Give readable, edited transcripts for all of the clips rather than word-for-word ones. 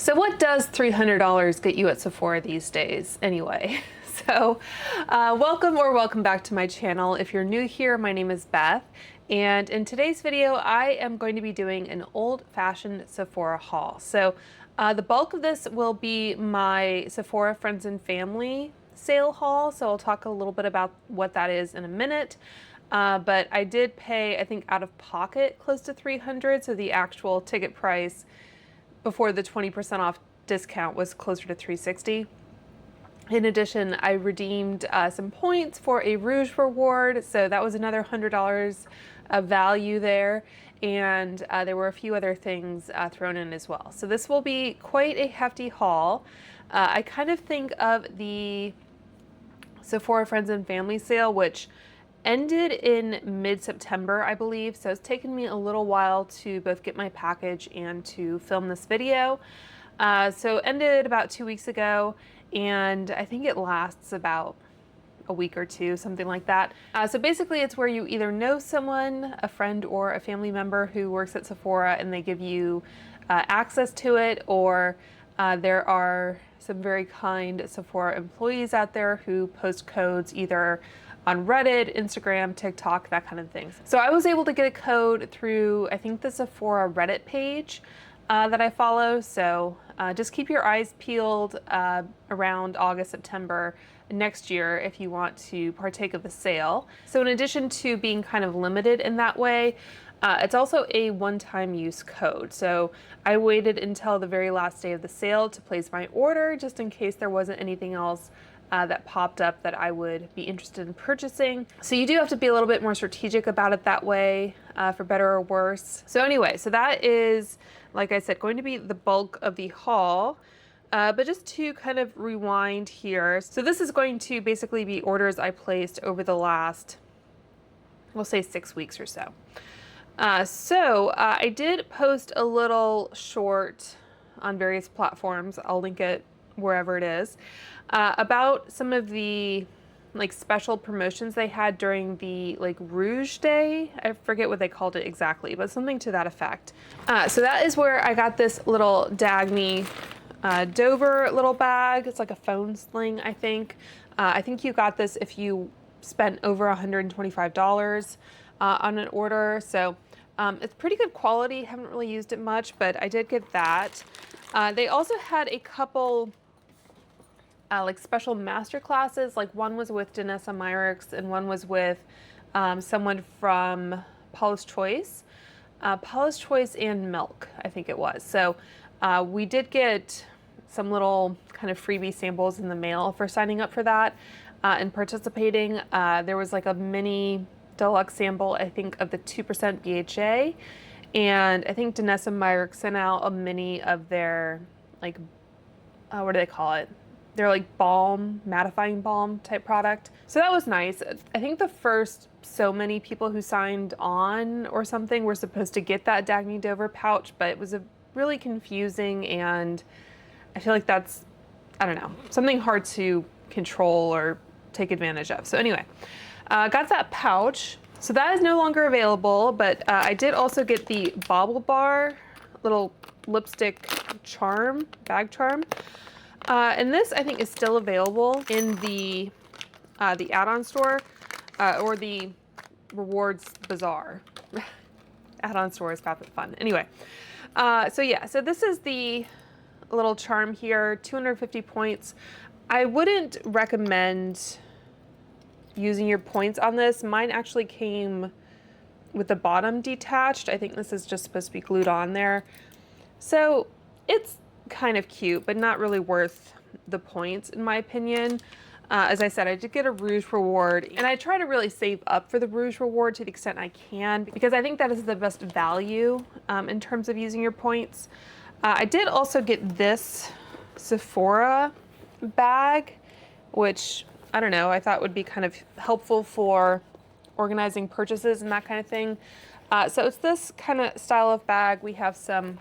So what does $300 get you at Sephora these days anyway? So welcome back to my channel. If you're new here, my name is Beth, and in today's video I am going to be doing an old-fashioned Sephora haul. So the bulk of this will be my Sephora Friends and Family sale haul, so I'll talk a little bit about what that is in a minute. But I did pay, I think, out of pocket close to $300, so the actual ticket price before the 20% off discount was closer to $360. In addition, I redeemed some points for a Rouge reward, so that was another $100 of value there, and there were a few other things thrown in as well. So this will be quite a hefty haul. I kind of think of the Sephora Friends and Family sale, which ended in mid-September, I believe, so it's taken me a little while to both get my package and to film this video. So ended about 2 weeks ago, and I think it lasts about a week or two, something like that. So basically it's where you either know someone, a friend or a family member who works at Sephora, and they give you access to it, or there are some very kind Sephora employees out there who post codes either on Reddit, Instagram, TikTok, that kind of thing. So I was able to get a code through, I think, the Sephora Reddit page that I follow. So just keep your eyes peeled around August, September next year if you want to partake of the sale. So in addition to being kind of limited in that way, it's also a one-time use code. So I waited until the very last day of the sale to place my order, just in case there wasn't anything else that popped up that I would be interested in purchasing. So you do have to be a little bit more strategic about it that way, for better or worse. So anyway, so that is, like I said, going to be the bulk of the haul. But just to kind of rewind here, so this is going to basically be orders I placed over the last, we'll say 6 weeks or so. I did post a little short on various platforms, I'll link it wherever it is, about some of the special promotions they had during the Rouge Day. I forget what they called it exactly, but something to that effect. So that is where I got this little Dagny Dover little bag. It's like a phone sling, I think. I think you got this if you spent over $125 on an order. So it's pretty good quality. Haven't really used it much, but I did get that. They also had a couple special master classes. One was with Danessa Myricks and one was with someone from Paula's Choice and Milk, I think it was. So we did get some little kind of freebie samples in the mail for signing up for that and participating. There was a mini deluxe sample, I think, of the 2% BHA, and I think Danessa Myricks sent out a mini of their what do they call it? They're balm, mattifying balm type product. So that was nice. I think the first so many people who signed on or something were supposed to get that Dagny Dover pouch, but it was a really confusing, and I feel like that's, I don't know, something hard to control or take advantage of. So anyway, got that pouch. So that is no longer available, but I did also get the Bobble Bar little lipstick charm, bag charm. And this, I think, is still available in the add-on store or the Rewards Bazaar. Add-on store is fun. Anyway, so yeah, so this is the little charm here, 250 points. I wouldn't recommend using your points on this. Mine actually came with the bottom detached. I think this is just supposed to be glued on there. So it's kind of cute, but not really worth the points in my opinion. As I said, I did get a Rouge reward, and I try to really save up for the Rouge reward to the extent I can, because I think that is the best value in terms of using your points. I did also get this Sephora bag, which I don't know, I thought would be kind of helpful for organizing purchases and that kind of thing. So it's this kind of style of bag. We have some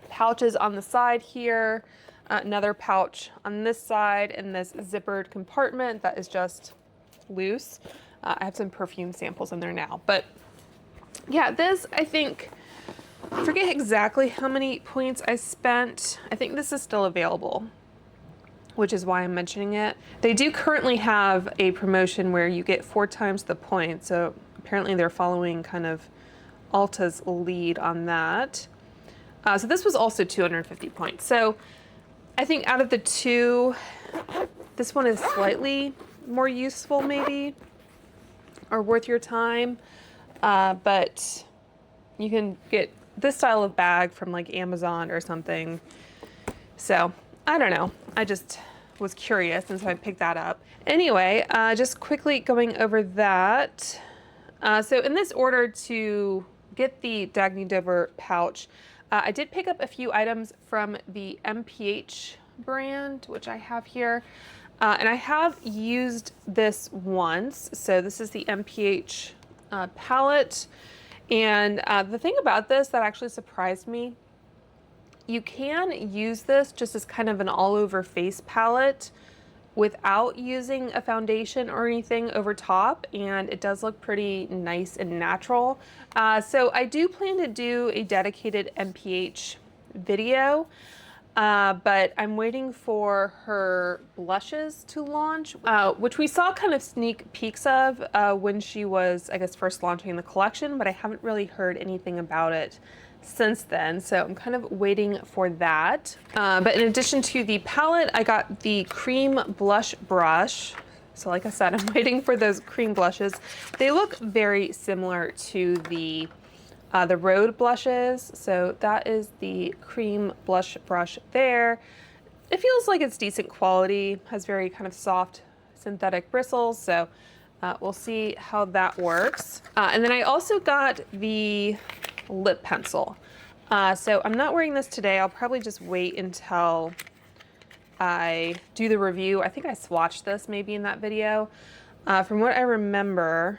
pouches on the side here, another pouch on this side, and this zippered compartment that is just loose. I have some perfume samples in there now, but yeah, this I think I forget exactly how many points I spent. I think this is still available, which is why I'm mentioning it. They do currently have a promotion where you get 4 times the points, so apparently they're following kind of Ulta's lead on that. So this was also 250 points. So I think out of the two, this one is slightly more useful maybe, or worth your time. But you can get this style of bag from like Amazon or something. So I don't know. I just was curious and so I picked that up. Anyway, just quickly going over that. So in this order to get the Dagny Dover pouch, I did pick up a few items from the m.ph brand, which I have here. And I have used this once. So this is the m.ph palette. And the thing about this that actually surprised me, you can use this just as kind of an all-over face palette without using a foundation or anything over top, and it does look pretty nice and natural. So I do plan to do a dedicated m.ph video, but I'm waiting for her blushes to launch, which we saw kind of sneak peeks of when she was, I guess, first launching the collection, but I haven't really heard anything about it since then, so I'm kind of waiting for that. But in addition to the palette, I got the cream blush brush. So like I said, I'm waiting for those cream blushes. They look very similar to the Rhode blushes. So that is the cream blush brush there. It feels like it's decent quality, has very kind of soft synthetic bristles. So we'll see how that works. And then I also got the lip pencil. So I'm not wearing this today. I'll probably just wait until I do the review. I think I swatched this maybe in that video. From what I remember,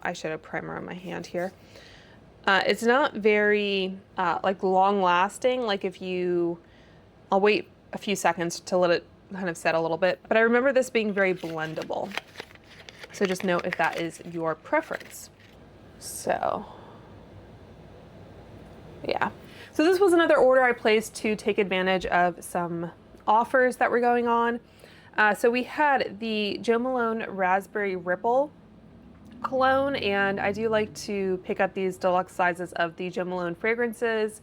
I should have primer on my hand here. It's not very like long lasting. Like I'll wait a few seconds to let it kind of set a little bit, but I remember this being very blendable. So just note if that is your preference. So yeah. So this was another order I placed to take advantage of some offers that were going on. So we had the Jo Malone Raspberry Ripple cologne, and I do like to pick up these deluxe sizes of the Jo Malone fragrances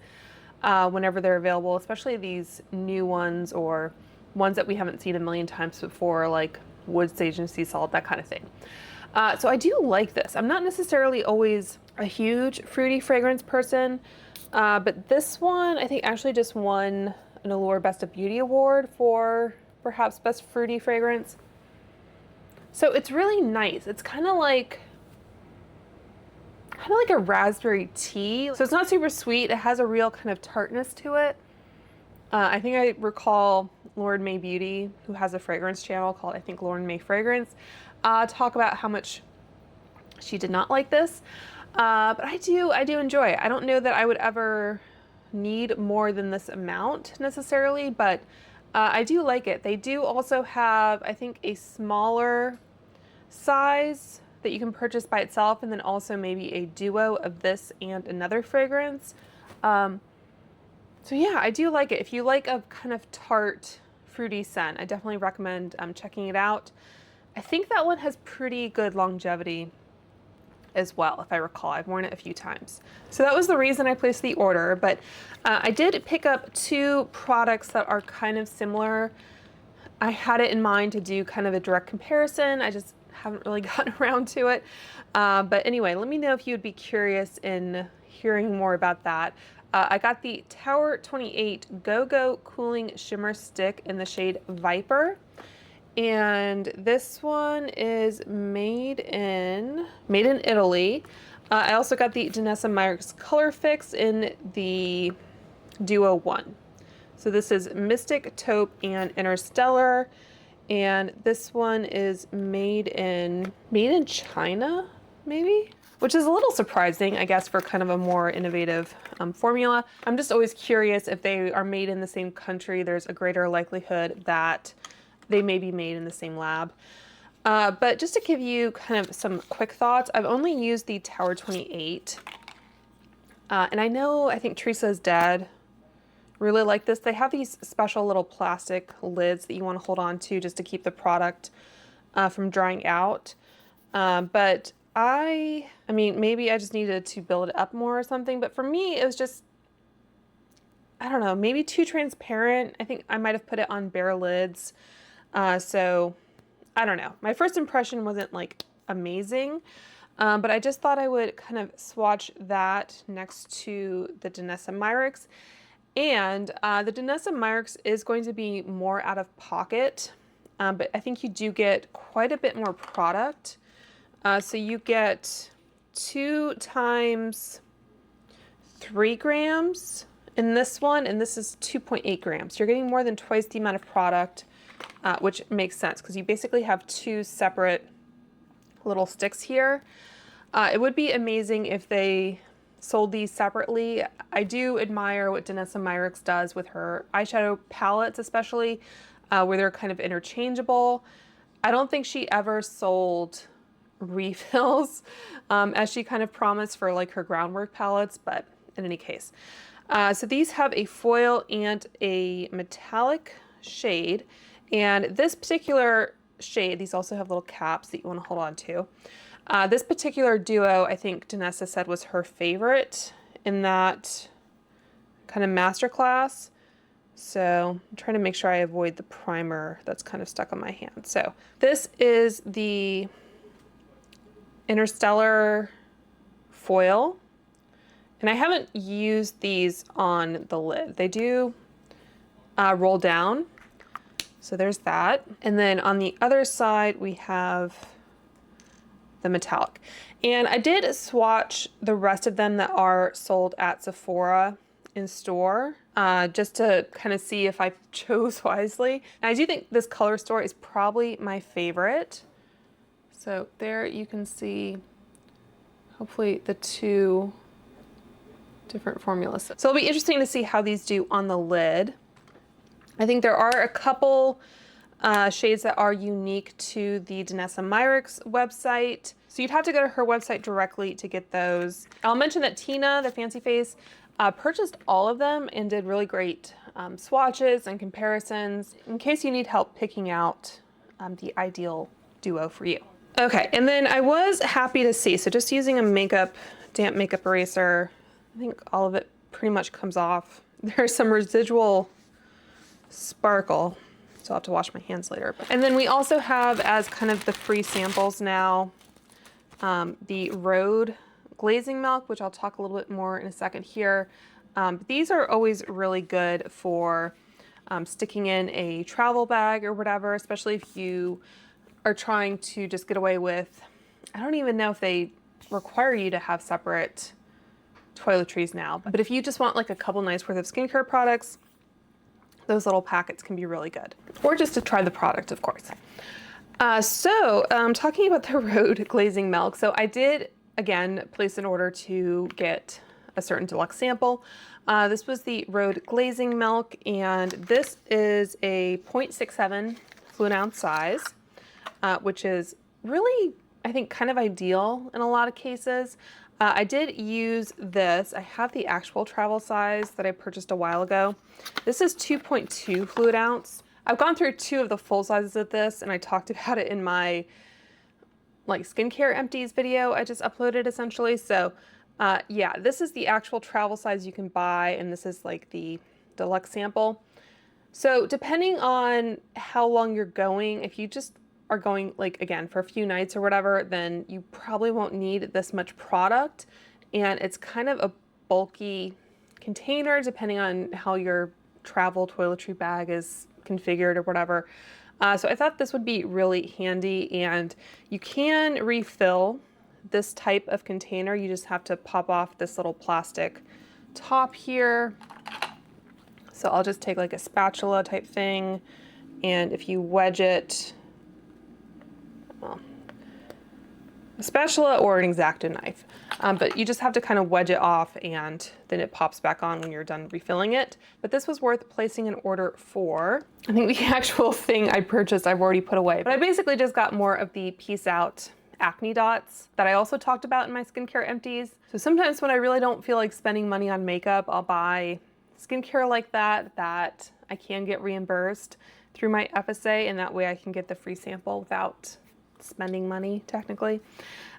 whenever they're available, especially these new ones or ones that we haven't seen a million times before, like Wood, Sage, and Sea Salt, that kind of thing. So I do like this. I'm not necessarily always a huge fruity fragrance person, but this one I think actually just won an Allure Best of Beauty award for perhaps best fruity fragrance. So it's really nice. It's kind of like a raspberry tea. So it's not super sweet. It has a real kind of tartness to it. I think I recall Lauren May Beauty, who has a fragrance channel called, I think, Lauren May Fragrance, talk about how much she did not like this. But I do enjoy it. I don't know that I would ever need more than this amount necessarily, but I do like it. They do also have, I think, a smaller size that you can purchase by itself, and then also maybe a duo of this and another fragrance. So yeah, I do like it. If you like a kind of tart, fruity scent, I definitely recommend checking it out. I think that one has pretty good longevity as well, if I recall. I've worn it a few times. So that was the reason I placed the order, but I did pick up 2 products that are kind of similar. I had it in mind to do kind of a direct comparison. I just haven't really gotten around to it. But anyway, let me know if you would be curious in hearing more about that. I got the Tower 28 Go-Go Cooling Shimmer Stick in the shade Viper. And this one is made in Italy. I also got the Danessa Myricks Color Fix in the Duo 1. So this is Mystic, Taupe, and Interstellar. And this one is made in China, maybe? Which is a little surprising, I guess, for kind of a more innovative formula. I'm just always curious if they are made in the same country, there's a greater likelihood that they may be made in the same lab. But just to give you kind of some quick thoughts, I've only used the Tower 28 And I think Teresa's Dead really like this. They have these special little plastic lids that you want to hold on to just to keep the product from drying out. But I mean, maybe I just needed to build it up more or something, but for me, it was just, I don't know, maybe too transparent. I think I might have put it on bare lids. So I don't know. My first impression wasn't like amazing, but I just thought I would kind of swatch that next to the Danessa Myricks. And the Danessa Myricks is going to be more out of pocket, but I think you do get quite a bit more product. So you get 2 times 3 grams in this one, and this is 2.8 grams. You're getting more than twice the amount of product, which makes sense because you basically have 2 separate little sticks here. It would be amazing if they sold these separately. I do admire what Danessa Myricks does with her eyeshadow palettes, especially where they're kind of interchangeable. I don't think she ever sold refills as she kind of promised for like her groundwork palettes, but in any case. So these have a foil and a metallic shade, and this particular shade, these also have little caps that you want to hold on to. This particular duo, I think Danessa said was her favorite in that kind of masterclass. So I'm trying to make sure I avoid the primer that's kind of stuck on my hand. So this is the Interstellar foil, and I haven't used these on the lid. They do roll down, so there's that. And then on the other side we have the metallic. And I did swatch the rest of them that are sold at Sephora in store, just to kind of see if I chose wisely. And I do think this color store is probably my favorite. So there you can see, hopefully, the 2 different formulas. So it'll be interesting to see how these do on the lid. I think there are a couple shades that are unique to the Danessa Myricks website. So you'd have to go to her website directly to get those. I'll mention that Tina, the Fancy Face, purchased all of them and did really great swatches and comparisons in case you need help picking out the ideal duo for you. Okay, and then I was happy to see, so just using a damp makeup eraser, I think all of it pretty much comes off. There's some residual sparkle, so I'll have to wash my hands later. And then we also have, as kind of the free samples now, the Rhode glazing milk, which I'll talk a little bit more in a second here. But these are always really good for sticking in a travel bag or whatever, especially if you are trying to just get away with, I don't even know if they require you to have separate toiletries now, but if you just want like a couple nights worth of skincare products, those little packets can be really good. Or just to try the product, of course. Talking about the Rhode glazing milk. So I did, again, place an order to get a certain deluxe sample. This was the Rhode glazing milk, and this is a 0.67 fluid ounce size, which is really, I think, kind of ideal in a lot of cases. I did use this. I have the actual travel size that I purchased a while ago. This is 2.2 fluid ounce. I've gone through 2 of the full sizes of this, and I talked about it in my like skincare empties video I just uploaded essentially. So yeah, this is the actual travel size you can buy, and this is like the deluxe sample. So depending on how long you're going, if you just are going like, again, for a few nights or whatever, then you probably won't need this much product. And it's kind of a bulky container depending on how your travel toiletry bag is configured or whatever. So I thought this would be really handy, and you can refill this type of container. You just have to pop off this little plastic top here. So I'll just take like a spatula type thing, and if you wedge it, well, a spatula or an X-Acto knife, but you just have to kind of wedge it off, and then it pops back on when you're done refilling it. But this was worth placing an order for. I think the actual thing I purchased I've already put away, but I basically just got more of the Peace Out acne dots that I also talked about in my skincare empties. So sometimes when I really don't feel like spending money on makeup, I'll buy skincare like that I can get reimbursed through my FSA, and that way I can get the free sample without spending money technically.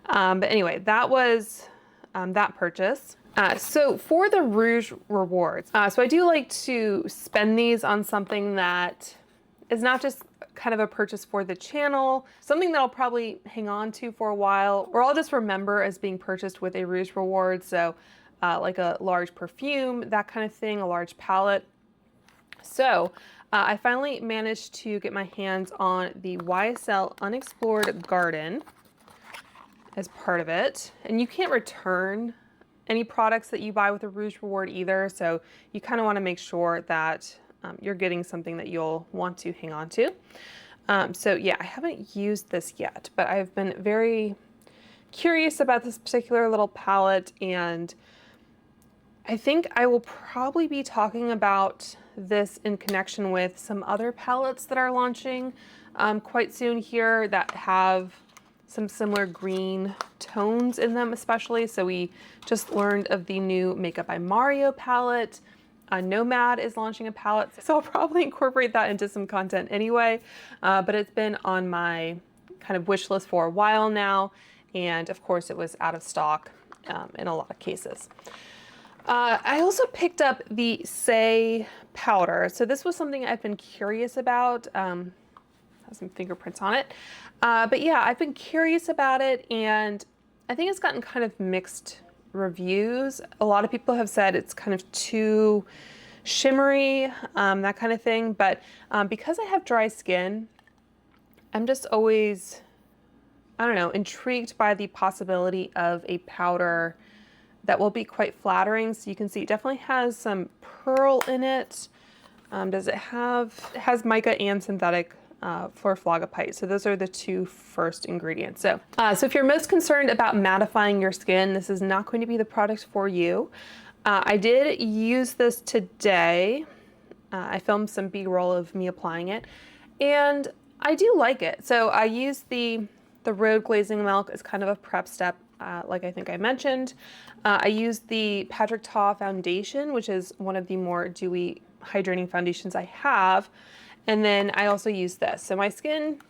But anyway, that was that purchase. So for the Rouge rewards, so I do like to spend these on something that is not just kind of a purchase for the channel, something that I'll probably hang on to for a while, or I'll just remember as being purchased with a Rouge reward. So like a large perfume, that kind of thing, a large palette. So I finally managed to get my hands on the YSL Unexplored Garden as part of it. And you can't return any products that you buy with a Rouge reward either. So you kind of want to make sure that you're getting something that you'll want to hang on to. So yeah, I haven't used this yet, but I've been very curious about this particular little palette, and I think I will probably be talking about this in connection with some other palettes that are launching quite soon here that have some similar green tones in them especially. So we just learned of the new Makeup by Mario palette. Nomad is launching a palette, so I'll probably incorporate that into some content anyway, but it's been on my kind of wish list for a while now, and of course it was out of stock in a lot of cases. I also picked up the Saie powder. So this was something I've been curious about. Has some fingerprints on it. But yeah, I've been curious about it, and I think it's gotten kind of mixed reviews. A lot of people have said it's kind of too shimmery, that kind of thing. But because I have dry skin, I'm just always, I don't know, intrigued by the possibility of a powder that will be quite flattering. So you can see it definitely has some pearl in it. Does it has mica and synthetic fluorophyllite. So those are the two first ingredients. So if you're most concerned about mattifying your skin, this is not going to be the product for you. I did use this today. I filmed some B-roll of me applying it, and I do like it. So I used the Rhode glazing milk as kind of a prep step, like I think I mentioned. I used the Patrick Ta foundation, which is one of the more dewy hydrating foundations I have. And then I also used this. So my skin,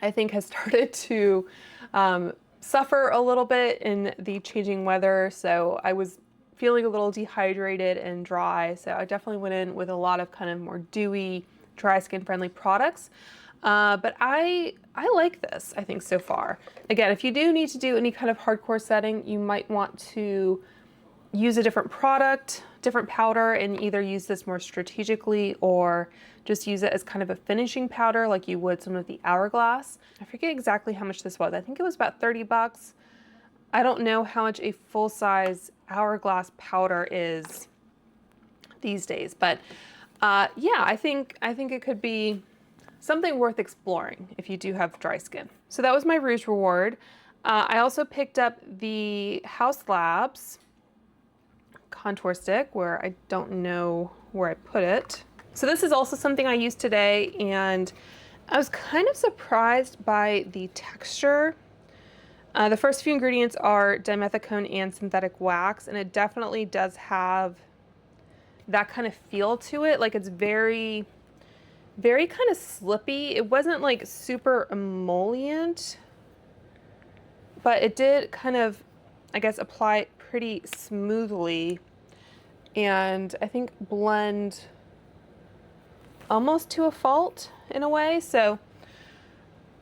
I think, has started to suffer a little bit in the changing weather. So I was feeling a little dehydrated and dry. So I definitely went in with a lot of kind of more dewy, dry skin friendly products. But I like this, I think, so far. Again, if you do need to do any kind of hardcore setting, you might want to use a different product, different powder, and either use this more strategically or just use it as kind of a finishing powder like you would some of the Hourglass. I forget exactly how much this was. I think it was about 30 bucks. I don't know how much a full-size Hourglass powder is these days, but yeah, I think it could be something worth exploring if you do have dry skin. So that was my Rouge reward. I also picked up the Haus Labs contour stick, where I don't know where I put it. So this is also something I used today, and I was kind of surprised by the texture. The first few ingredients are dimethicone and synthetic wax, and it definitely does have that kind of feel to it. Like, it's very kind of slippy. It wasn't like super emollient, but it did kind of, I guess, apply pretty smoothly, and I think blend almost to a fault in a way. So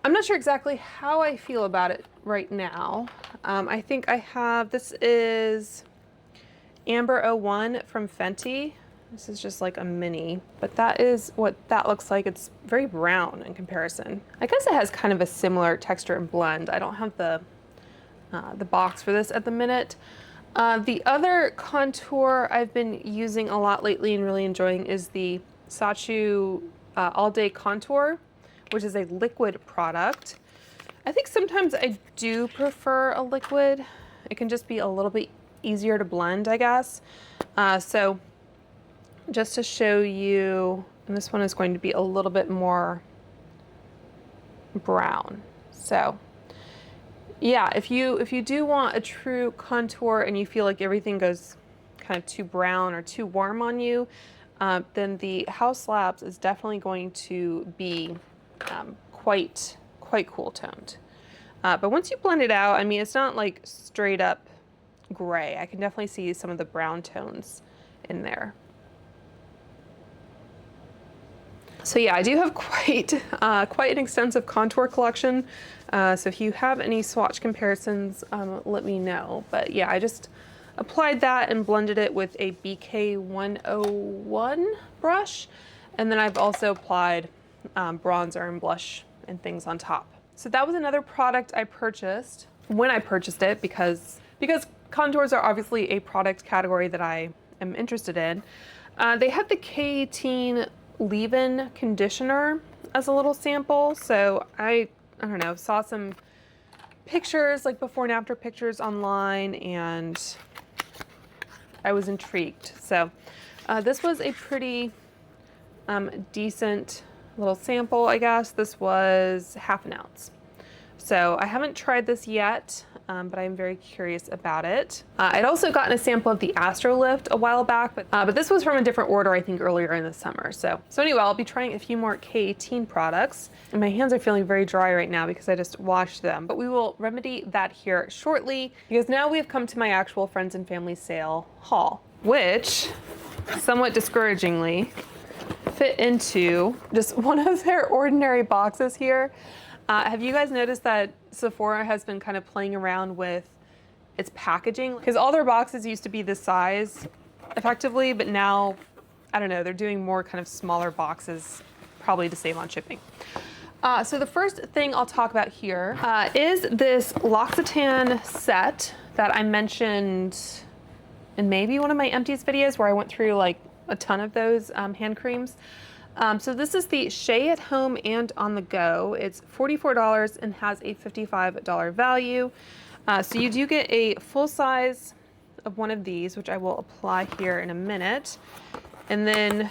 I'm not sure exactly how I feel about it right now. I think I have, this is Amber 01 from Fenty. This is just like a mini, but that is what that looks like. It's very brown in comparison. I guess it has kind of a similar texture and blend. I don't have the box for this at the minute. The other contour I've been using a lot lately and really enjoying is the Saie All Day Contour, which is a liquid product. I think sometimes I do prefer a liquid. It can just be a little bit easier to blend, I guess. So just to show you, and this one is going to be a little bit more brown. So yeah, if you do want a true contour and you feel like everything goes kind of too brown or too warm on you, then the Haus Labs is definitely going to be quite cool toned. But once you blend it out, I mean, it's not like straight up gray. I can definitely see some of the brown tones in there. So yeah, I do have quite an extensive contour collection. So if you have any swatch comparisons, let me know. But yeah, I just applied that and blended it with a BK 101 brush. And then I've also applied bronzer and blush and things on top. So that was another product I purchased when I purchased it because contours are obviously a product category that I am interested in. They had the K18 leave-in conditioner as a little sample. So I don't know, saw some pictures, like before and after pictures online, and I was intrigued. So this was a pretty decent little sample, I guess. This was half an ounce. So I haven't tried this yet, but I'm very curious about it. I'd also gotten a sample of the Astro Lift a while back, but this was from a different order, I think earlier in the summer. So anyway, I'll be trying a few more K18 products, and my hands are feeling very dry right now because I just washed them, but we will remedy that here shortly because now we have come to my actual friends and family sale haul, which somewhat discouragingly fit into just one of their ordinary boxes here. Have you guys noticed that Sephora has been kind of playing around with its packaging? Because all their boxes used to be this size effectively, but now, I don't know, they're doing more kind of smaller boxes, probably to save on shipping. So the first thing I'll talk about here is this L'Occitane set that I mentioned in maybe one of my empties videos where I went through like a ton of those hand creams. So this is the Saie at home and on the go. It's $44 and has a $55 value. So you do get a full size of one of these, which I will apply here in a minute. And then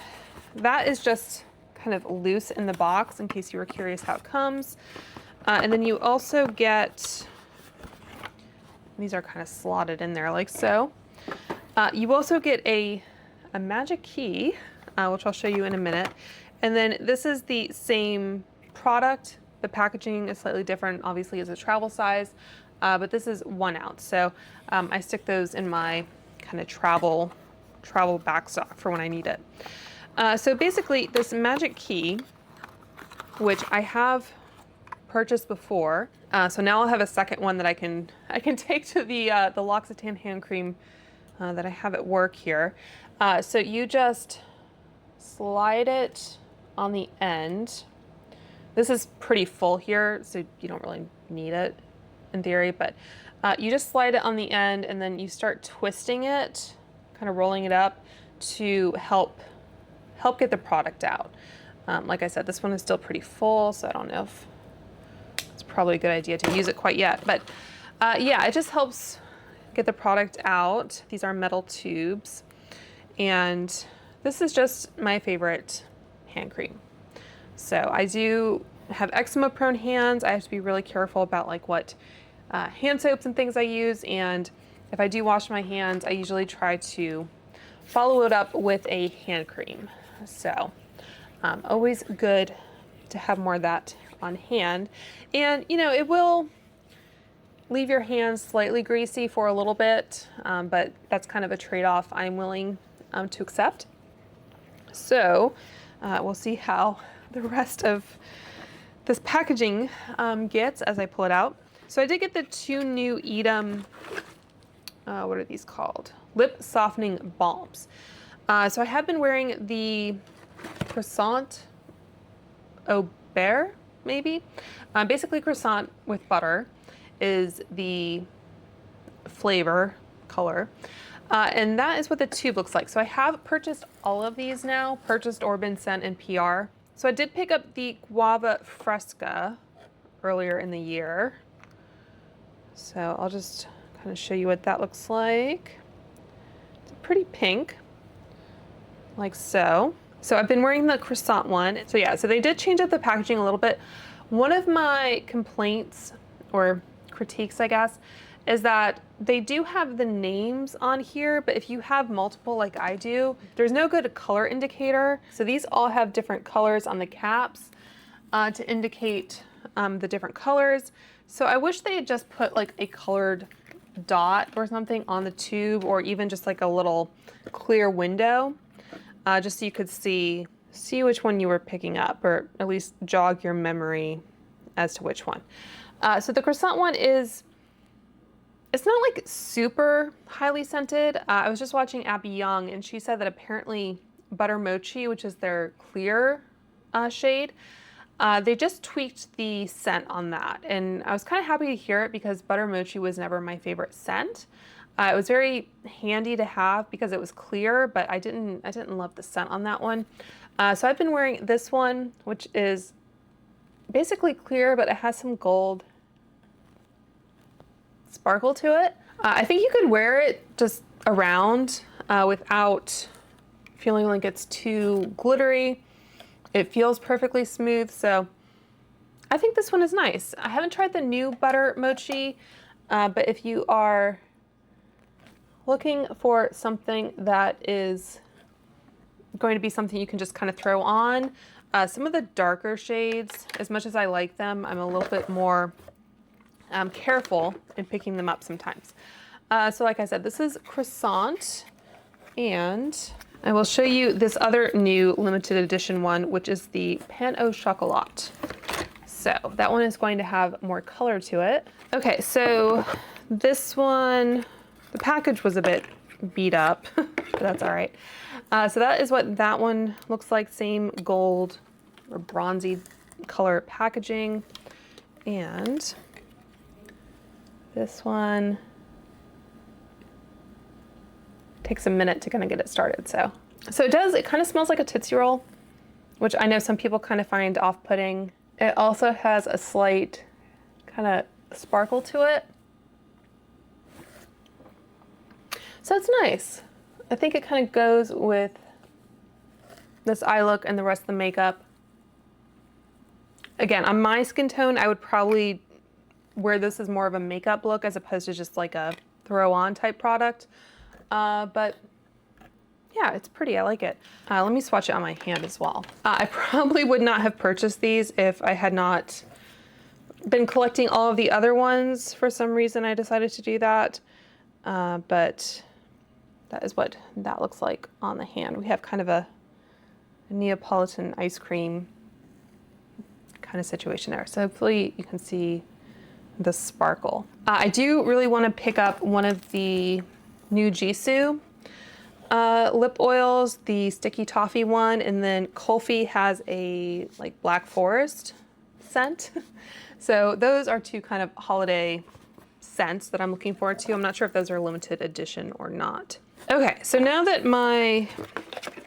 that is just kind of loose in the box in case you were curious how it comes. And then you also get, these are kind of slotted in there like so. You also get a magic key, which I'll show you in a minute. And then this is the same product. The packaging is slightly different, obviously, as a travel size, but this is 1 ounce. So I stick those in my kind of travel backstock for when I need it. So basically, this magic key, which I have purchased before, so now I'll have a second one that I can take to the L'Occitane hand cream that I have at work here. So you just slide it on the end. This is pretty full here, so you don't really need it in theory, but you just slide it on the end and then you start twisting it, kind of rolling it up to help get the product out. Like I said, this one is still pretty full, so I don't know if it's probably a good idea to use it quite yet, but yeah, it just helps get the product out. These are metal tubes, and this is just my favorite hand cream. So I do have eczema prone hands. I have to be really careful about like what hand soaps and things I use. And if I do wash my hands, I usually try to follow it up with a hand cream. So always good to have more of that on hand. And you know, it will leave your hands slightly greasy for a little bit, but that's kind of a trade-off I'm willing to accept. So we'll see how the rest of this packaging gets as I pull it out. So I did get the 2 new Edam, what are these called? Lip softening balms. So I have been wearing the croissant au beurre, maybe. Basically croissant with butter is the flavor color. And that is what the tube looks like. So I have purchased all of these now, purchased or been sent in PR. So I did pick up the Guava Fresca earlier in the year. So I'll just kind of show you what that looks like. It's pretty pink, like so. So I've been wearing the croissant one. So yeah, so they did change up the packaging a little bit. One of my complaints or critiques, I guess, is that they do have the names on here, but if you have multiple like I do, there's no good color indicator. So these all have different colors on the caps to indicate the different colors. So I wish they had just put like a colored dot or something on the tube, or even just like a little clear window, just so you could see which one you were picking up, or at least jog your memory as to which one. So the croissant one is, it's not like super highly scented. I was just watching Abby Young, and she said that apparently Butter Mochi, which is their clear shade, they just tweaked the scent on that. And I was kind of happy to hear it, because Butter Mochi was never my favorite scent. It was very handy to have because it was clear, but I didn't love the scent on that one. So I've been wearing this one, which is basically clear, but it has some gold sparkle to it. I think you could wear it just around without feeling like it's too glittery. It feels perfectly smooth, so I think this one is nice. I haven't tried the new Butter Mochi, but if you are looking for something that is going to be something you can just kind of throw on, some of the darker shades, as much as I like them, I'm a little bit more careful in picking them up sometimes. So like I said, this is Croissant, and I will show you this other new limited edition one, which is the Pain au Chocolat. So that one is going to have more color to it. Okay, so this one, the package was a bit beat up, but that's all right. So that is what that one looks like. Same gold or bronzy color packaging. And this one takes a minute to kind of get it started. So it kind of smells like a Tootsie Roll, which I know some people kind of find off-putting. It also has a slight kind of sparkle to it. So it's nice. I think it kind of goes with this eye look and the rest of the makeup. Again, on my skin tone, I would probably wear this as more of a makeup look as opposed to just like a throw-on type product. But yeah, it's pretty. I like it. Let me swatch it on my hand as well. I probably would not have purchased these if I had not been collecting all of the other ones. For some reason, I decided to do that. But that is what that looks like on the hand. We have kind of a Neapolitan ice cream kind of situation there. So hopefully you can see the sparkle. I do really want to pick up one of the new Jisoo lip oils, the sticky toffee one, and then Kulfi has a like Black Forest scent. So those are two kind of holiday scents that I'm looking forward to. I'm not sure if those are limited edition or not. Okay, so now that my,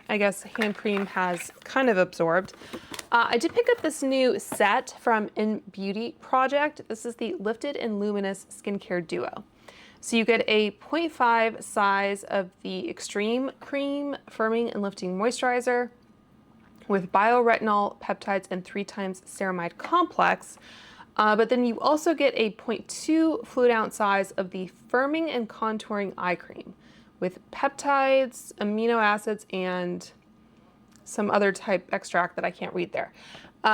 I guess, hand cream has kind of absorbed, I did pick up this new set from m.ph Project. This is the Lifted and Luminous Skincare Duo. So you get a 0.5 size of the Extreme Cream Firming and Lifting Moisturizer with bioretinol, peptides, and 3 times ceramide complex. But then you also get a 0.2 fluid ounce size of the Firming and Contouring Eye Cream with peptides, amino acids, and some other type extract that I can't read there.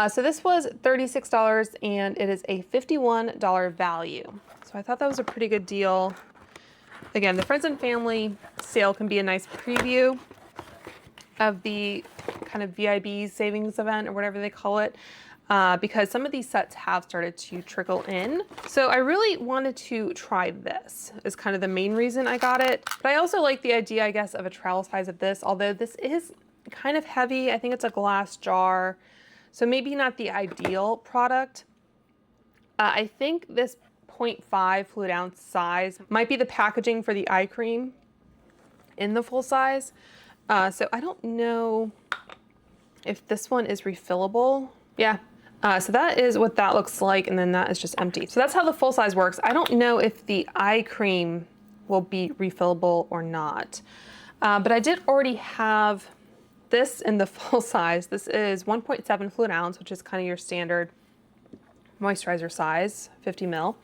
So this was $36 and it is a $51 value. So I thought that was a pretty good deal. Again, the Friends and Family sale can be a nice preview of the kind of VIB savings event or whatever they call it, because some of these sets have started to trickle in. So I really wanted to try this is kind of the main reason I got it. But I also like the idea, I guess, of a travel size of this, although this is kind of heavy. I think it's a glass jar, so maybe not the ideal product. I think this 0.5 fluid ounce size might be the packaging for the eye cream in the full size. So I don't know if this one is refillable. Yeah. So that is what that looks like, and then that is just empty. So that's how the full size works. I don't know if the eye cream will be refillable or not. But I did already have this in the full size. This is 1.7 fluid ounce, which is kind of your standard moisturizer size, 50 ml.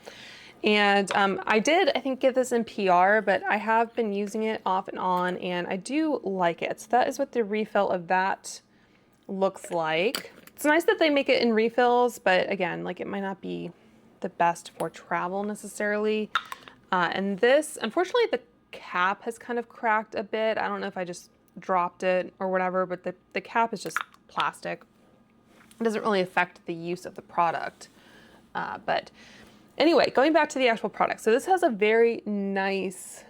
And I did, I think, get this in PR, but I have been using it off and on, and I do like it. So that is what the refill of that looks like. It's nice that they make it in refills, but again, like, it might not be the best for travel necessarily. And this, unfortunately, the cap has kind of cracked a bit. I don't know if I just dropped it or whatever, but the cap is just plastic. It doesn't really affect the use of the product. But anyway, going back to the actual product. So this has a very nice,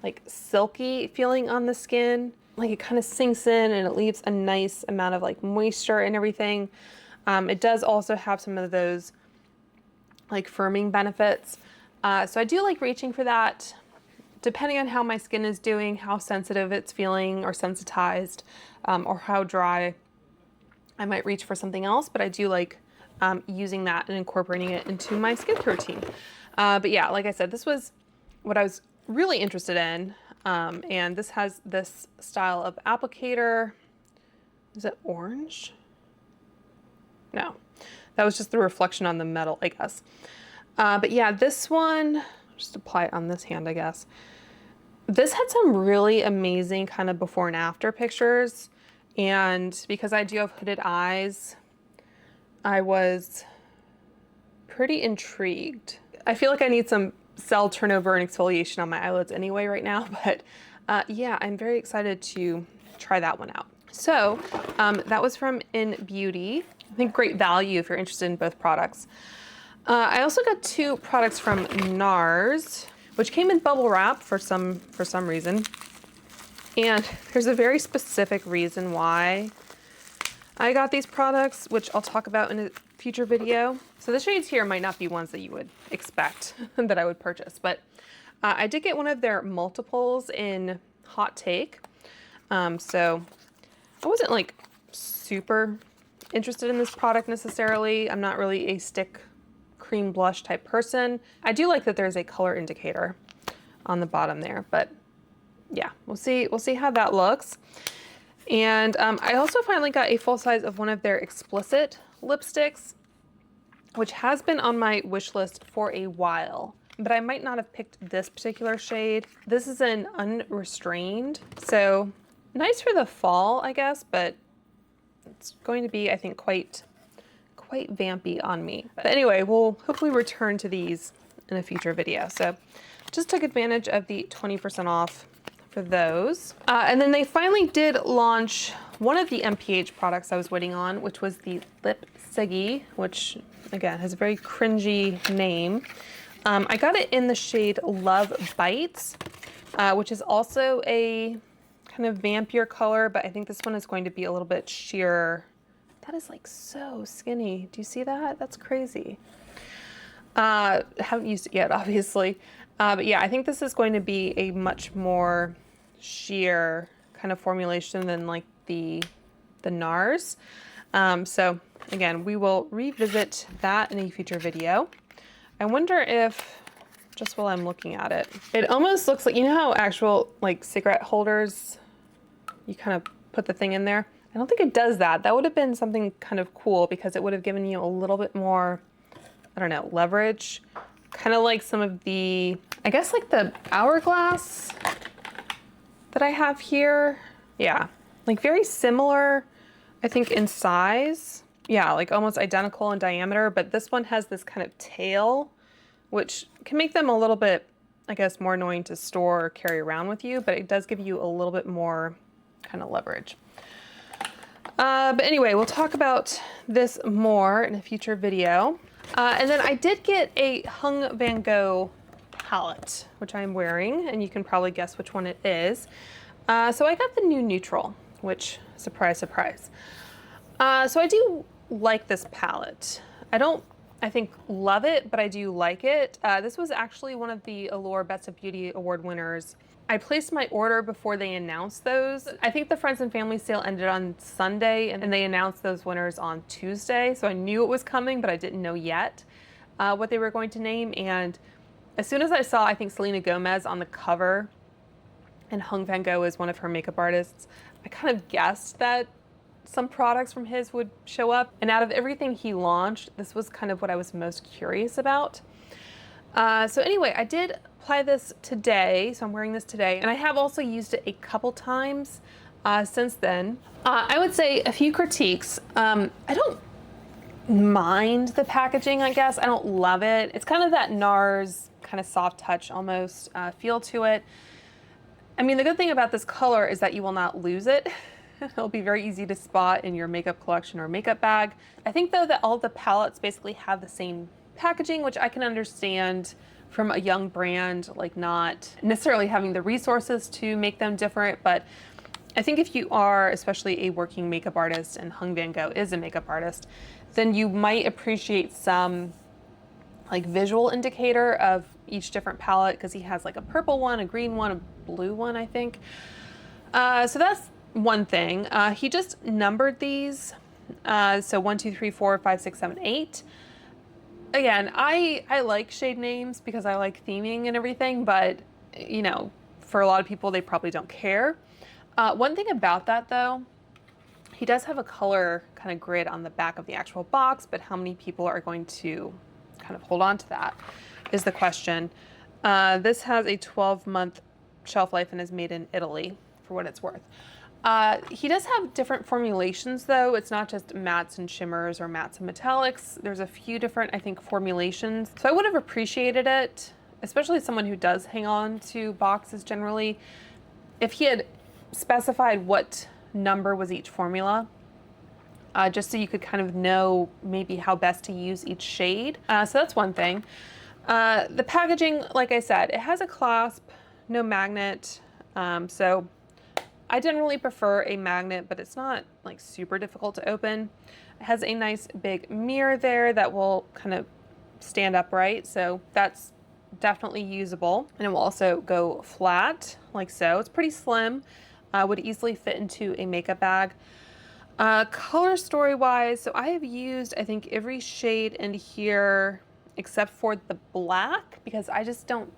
like, silky feeling on the skin. Like, it kind of sinks in and it leaves a nice amount of like moisture and everything. It does also have some of those like firming benefits. So I do like reaching for that, depending on how my skin is doing, how sensitive it's feeling or sensitized, or how dry. I might reach for something else, but I do like using that and incorporating it into my skincare routine. But yeah, like I said, this was what I was really interested in. And this has this style of applicator. Is it orange? No, that was just the reflection on the metal, I guess. But yeah, this one, just apply it on this hand, I guess. This had some really amazing kind of before and after pictures. And because I do have hooded eyes, I was pretty intrigued. I feel like I need some cell turnover and exfoliation on my eyelids anyway right now, but yeah, I'm very excited to try that one out. So that was from In Beauty. I think great value if you're interested in both products. I also got two products from NARS, which came in bubble wrap for some reason. And there's a very specific reason why I got these products, which I'll talk about in a future video. So the shades here might not be ones that you would expect that I would purchase, but I did get one of their multiples in Hot Take. So I wasn't like super interested in this product necessarily. I'm not really a stick cream blush type person. I do like that there's a color indicator on the bottom there, but yeah, we'll see how that looks. And I also finally got a full size of one of their Explicit lipsticks, which has been on my wish list for a while, but I might not have picked this particular shade. This is an Unrestrained, so nice for the fall, I guess, but it's going to be, I think, quite vampy on me. But anyway, we'll hopefully return to these in a future video. So just took advantage of the 20% off for those. And then they finally did launch one of the m.ph products I was waiting on, which was the Lip Siggy, which again has a very cringy name. I got it in the shade Love Bites, which is also a kind of vampier color, but I think this one is going to be a little bit sheer. That is like so skinny. Do you see that? That's crazy. Haven't used it yet, obviously. But yeah, I think this is going to be a much more sheer kind of formulation than like the NARS. So again, we will revisit that in a future video. I wonder if, just while I'm looking at it, it almost looks like, you know how actual like cigarette holders, you kind of put the thing in there? I don't think it does that. That would have been something kind of cool because it would have given you a little bit more, I don't know, leverage. Kind of like some of the, I guess like the Hourglass that I have here. Yeah, like very similar, I think, in size. Yeah, like almost identical in diameter, but this one has this kind of tail, which can make them a little bit, I guess, more annoying to store or carry around with you, but it does give you a little bit more kind of leverage. But anyway, we'll talk about this more in a future video. And then I did get a Hung Van Gogh palette, which I'm wearing, and you can probably guess which one it is. So I got the new neutral, which, surprise, surprise. So I do like this palette. I think, love it, but I do like it. This was actually one of the Allure Best of Beauty Award winners. I placed my order before they announced those. I think the Friends and Family sale ended on Sunday, and they announced those winners on Tuesday. So I knew it was coming, but I didn't know yet what they were going to name. And as soon as I saw, I think, Selena Gomez on the cover and Hung Van Gogh is one of her makeup artists, I kind of guessed that some products from his would show up. And out of everything he launched, this was kind of what I was most curious about. So anyway, I did apply this today, so I'm wearing this today, and I have also used it a couple times since then. I would say a few critiques. I don't mind the packaging, I guess. I don't love it. It's kind of that NARS kind of soft touch almost feel to it. I mean, the good thing about this color is that you will not lose it. It'll be very easy to spot in your makeup collection or makeup bag. I think though that all the palettes basically have the same packaging, which I can understand from a young brand, like not necessarily having the resources to make them different, but I think if you are especially a working makeup artist, and Hung Van Gogh is a makeup artist, then you might appreciate some like visual indicator of each different palette, because he has like a purple one, a green one, a blue one, I think. So that's one thing. He just numbered these. So 1, 2, 3, 4, 5, 6, 7, 8. Again, I like shade names because I like theming and everything, but you know, for a lot of people, they probably don't care. One thing about that though, he does have a color kind of grid on the back of the actual box, but how many people are going to kind of hold on to that is the question. This has a 12-month shelf life and is made in Italy, for what it's worth. He does have different formulations though. It's not just mattes and shimmers or mattes and metallics. There's a few different, I think, formulations. So I would have appreciated it, especially someone who does hang on to boxes generally, if he had specified what number was each formula, just so you could kind of know maybe how best to use each shade. So that's one thing. The packaging, like I said, it has a clasp, no magnet. So I generally prefer a magnet, but it's not like super difficult to open. It has a nice big mirror there that will kind of stand upright. So that's definitely usable. And it will also go flat like so. It's pretty slim, would easily fit into a makeup bag. Color story wise, so I have used, I think, every shade in here except for the black, because I just don't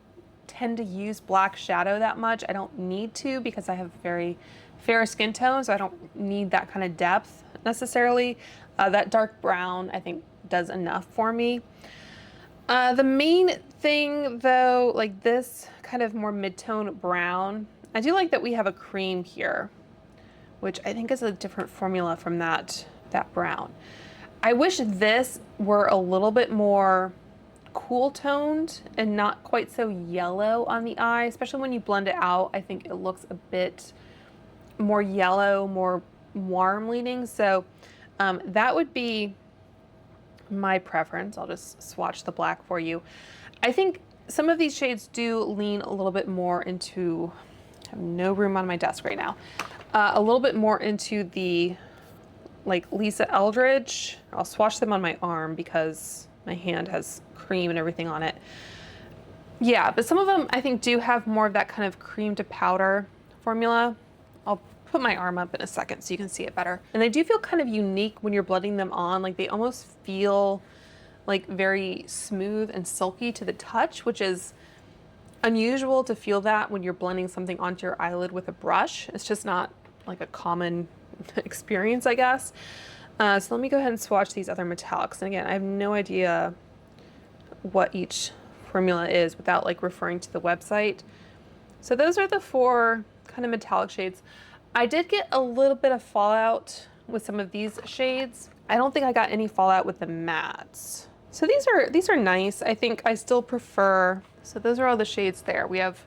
tend to use black shadow that much. I don't need to because I have very fair skin tone, so I don't need that kind of depth necessarily. That dark brown, I think, does enough for me. The main thing though, like this kind of more mid-tone brown, I do like that we have a cream here, which I think is a different formula from that brown. I wish this were a little bit more cool toned and not quite so yellow on the eye, especially when you blend it out. I think it looks a bit more yellow, more warm leaning. So that would be my preference. I'll just swatch the black for you. I think some of these shades do lean a little bit more into, I have no room on my desk right now, a little bit more into the like Lisa Eldridge. I'll swatch them on my arm because my hand has cream and everything on it. Yeah, but some of them I think do have more of that kind of cream to powder formula. I'll put my arm up in a second so you can see it better. And they do feel kind of unique when you're blending them on. Like they almost feel like very smooth and silky to the touch, which is unusual to feel that when you're blending something onto your eyelid with a brush. It's just not like a common experience, I guess. So let me go ahead and swatch these other metallics. And again, I have no idea what each formula is without like referring to the website. So those are the 4 kind of metallic shades. I did get a little bit of fallout with some of these shades. I don't think I got any fallout with the mattes. So these are nice. I think I still prefer, so those are all the shades there. We have,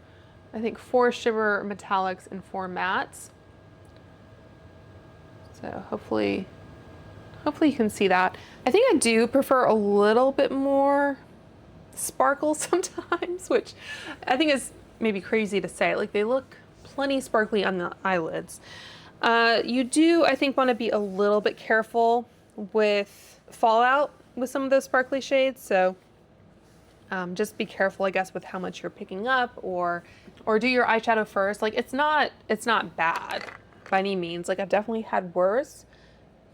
I think, 4 shimmer metallics and 4 mattes. So hopefully you can see that. I think I do prefer a little bit more sparkle sometimes, which I think is maybe crazy to say. Like they look plenty sparkly on the eyelids. You do, I think, want to be a little bit careful with fallout with some of those sparkly shades. So just be careful, I guess, with how much you're picking up, or do your eyeshadow first. Like it's not bad by any means. Like I've definitely had worse.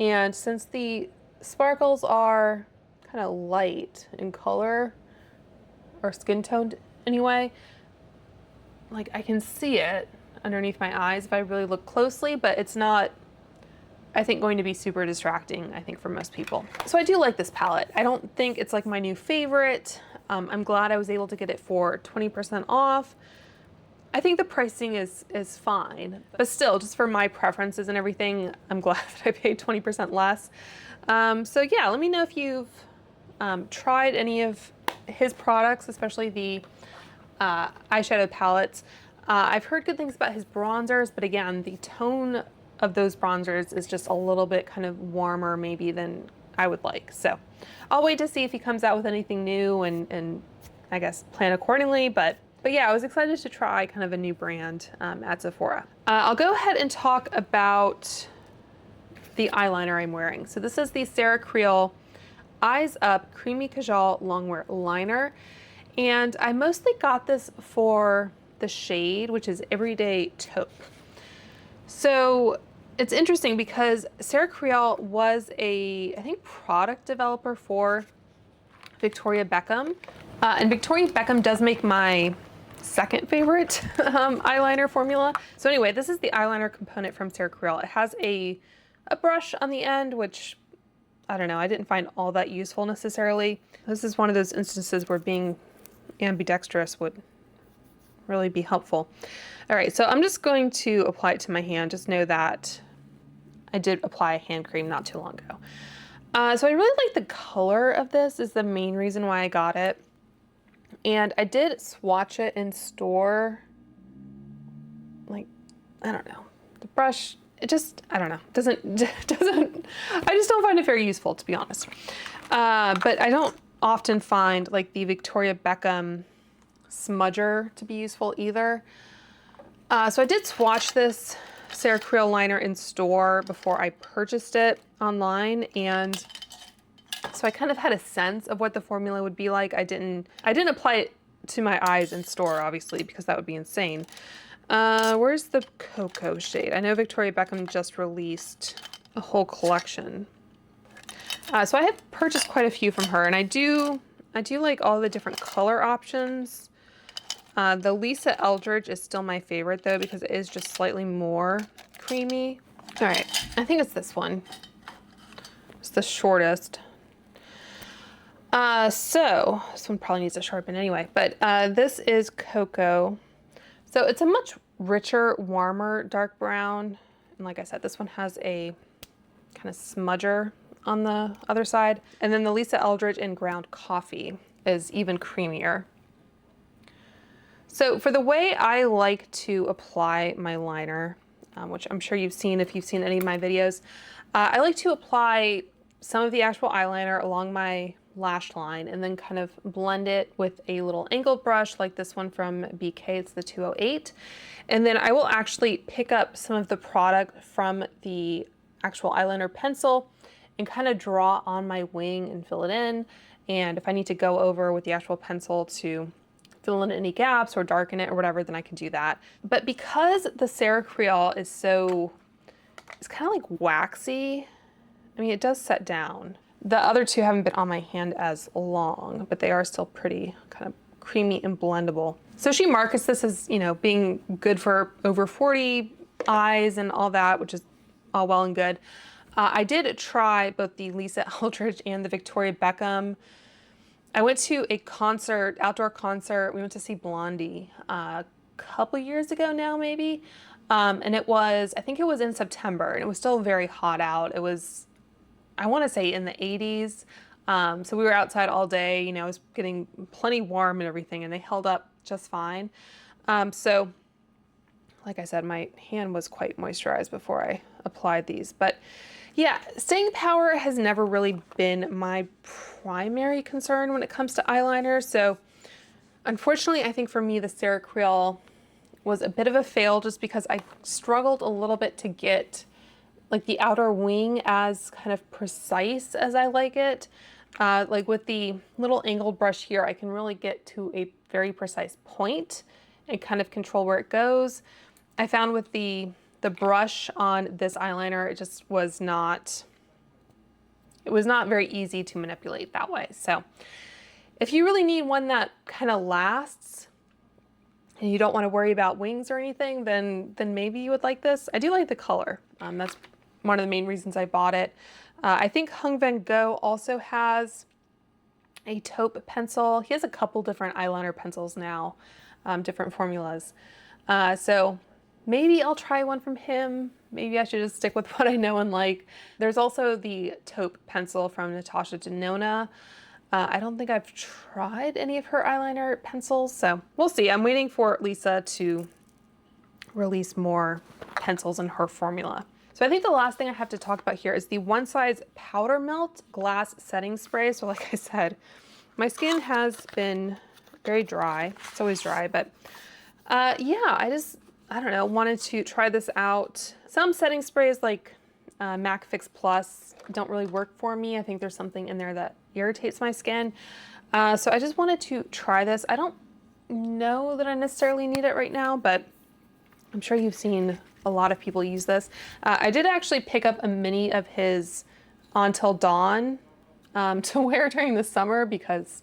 And since the sparkles are kind of light in color or skin toned anyway, like I can see it underneath my eyes if I really look closely, but it's not, I think, going to be super distracting, I think, for most people. So I do like this palette. I don't think it's like my new favorite. I'm glad I was able to get it for 20% off. I think the pricing is fine, but still, just for my preferences and everything, I'm glad that I paid 20% less. So yeah, let me know if you've tried any of his products, especially the eyeshadow palettes. I've heard good things about his bronzers, but again, the tone of those bronzers is just a little bit kind of warmer maybe than I would like. So I'll wait to see if he comes out with anything new and I guess plan accordingly. But yeah, I was excited to try kind of a new brand at Sephora. I'll go ahead and talk about the eyeliner I'm wearing. So this is the Sarah Creel Eyes Up Creamy Kajal Longwear Liner. And I mostly got this for the shade, which is Everyday Taupe. So it's interesting because Sarah Creel was I think, product developer for Victoria Beckham. And Victoria Beckham does make my second favorite eyeliner formula. So anyway, this is the eyeliner component from Sarah Creel. It has a brush on the end, which I don't know, I didn't find all that useful necessarily. This is one of those instances where being ambidextrous would really be helpful. All right, so I'm just going to apply it to my hand. Just know that I did apply hand cream not too long ago. So I really like the color of this is the main reason why I got it. And I did swatch it in store. Like, I don't know, the brush, it just, I don't know, doesn't, I just don't find it very useful, to be honest. But I don't often find like the Victoria Beckham smudger to be useful either. So I did swatch this Sarah Creel liner in store before I purchased it online, and so I kind of had a sense of what the formula would be like. I didn't apply it to my eyes in store, obviously, because that would be insane. Where's the cocoa shade? I know Victoria Beckham just released a whole collection. So I have purchased quite a few from her, and I do like all the different color options. The Lisa Eldridge is still my favorite though, because it is just slightly more creamy. All right, I think it's this one. It's the shortest. So this one probably needs a sharpen anyway, but this is Cocoa. So it's a much richer, warmer, dark brown. And like I said, this one has a kind of smudger on the other side. And then the Lisa Eldridge in Ground Coffee is even creamier. So for the way I like to apply my liner, which I'm sure you've seen if you've seen any of my videos, I like to apply some of the actual eyeliner along my lash line and then kind of blend it with a little angled brush like this one from BK, it's the 208. And then I will actually pick up some of the product from the actual eyeliner pencil and kind of draw on my wing and fill it in. And if I need to go over with the actual pencil to fill in any gaps or darken it or whatever, then I can do that. But because the Sarah Creel is it's kind of like waxy, I mean, it does set down. The other two haven't been on my hand as long, but they are still pretty kind of creamy and blendable. So she markets this as, you know, being good for over 40 eyes and all that, which is all well and good. I did try both the Lisa Eldridge and the Victoria Beckham. I went to a concert, outdoor concert. We went to see Blondie a couple years ago now, maybe. And it was, I think it was in September, and it was still very hot out. It was, I want to say in the 80s. So we were outside all day, you know, it was getting plenty warm and everything, and they held up just fine. So like I said, my hand was quite moisturized before I applied these. But yeah, staying power has never really been my primary concern when it comes to eyeliner. So unfortunately, I think for me, the Sarah Creel was a bit of a fail just because I struggled a little bit to get like the outer wing as kind of precise as I like it. Like with the little angled brush here, I can really get to a very precise point and kind of control where it goes. I found with the brush on this eyeliner, it just was not, it was not very easy to manipulate that way. So if you really need one that kind of lasts and you don't want to worry about wings or anything, then maybe you would like this. I do like the color. That's one of the main reasons I bought it. I think Hung Van Gogh also has a taupe pencil. He has a couple different eyeliner pencils now, different formulas. So maybe I'll try one from him. Maybe I should just stick with what I know and like. There's also the taupe pencil from Natasha Denona. I don't think I've tried any of her eyeliner pencils, so we'll see. I'm waiting for Lisa to release more pencils in her formula. So I think the last thing I have to talk about here is the One Size Powder Melt Glass Setting Spray. So like I said, my skin has been very dry. It's always dry, but yeah, I don't know, wanted to try this out. Some setting sprays like MAC Fix Plus don't really work for me. I think there's something in there that irritates my skin. So I just wanted to try this. I don't know that I necessarily need it right now, but I'm sure you've seen a lot of people use this. I did actually pick up a mini of his Until Dawn to wear during the summer because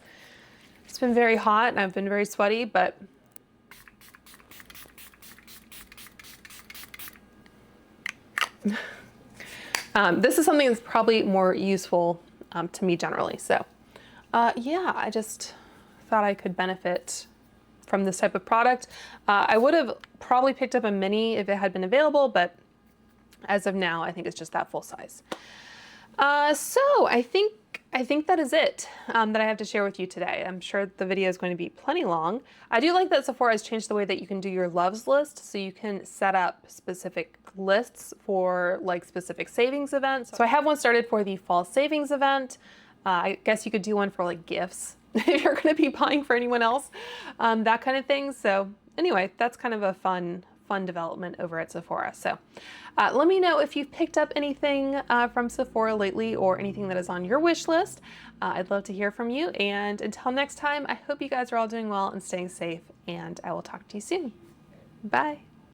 it's been very hot and I've been very sweaty, but this is something that's probably more useful to me generally. So yeah, I just thought I could benefit from this type of product. I would have probably picked up a mini if it had been available, but as of now, I think it's just that full size. So I think that is it that I have to share with you today. I'm sure the video is going to be plenty long. I do like that Sephora has changed the way that you can do your loves list, so you can set up specific lists for like specific savings events. So I have one started for the fall savings event. I guess you could do one for like gifts if you're going to be buying for anyone else, that kind of thing. So anyway, that's kind of a fun development over at Sephora. So let me know if you've picked up anything from Sephora lately or anything that is on your wish list. I'd love to hear from you. And until next time, I hope you guys are all doing well and staying safe, and I will talk to you soon. Bye.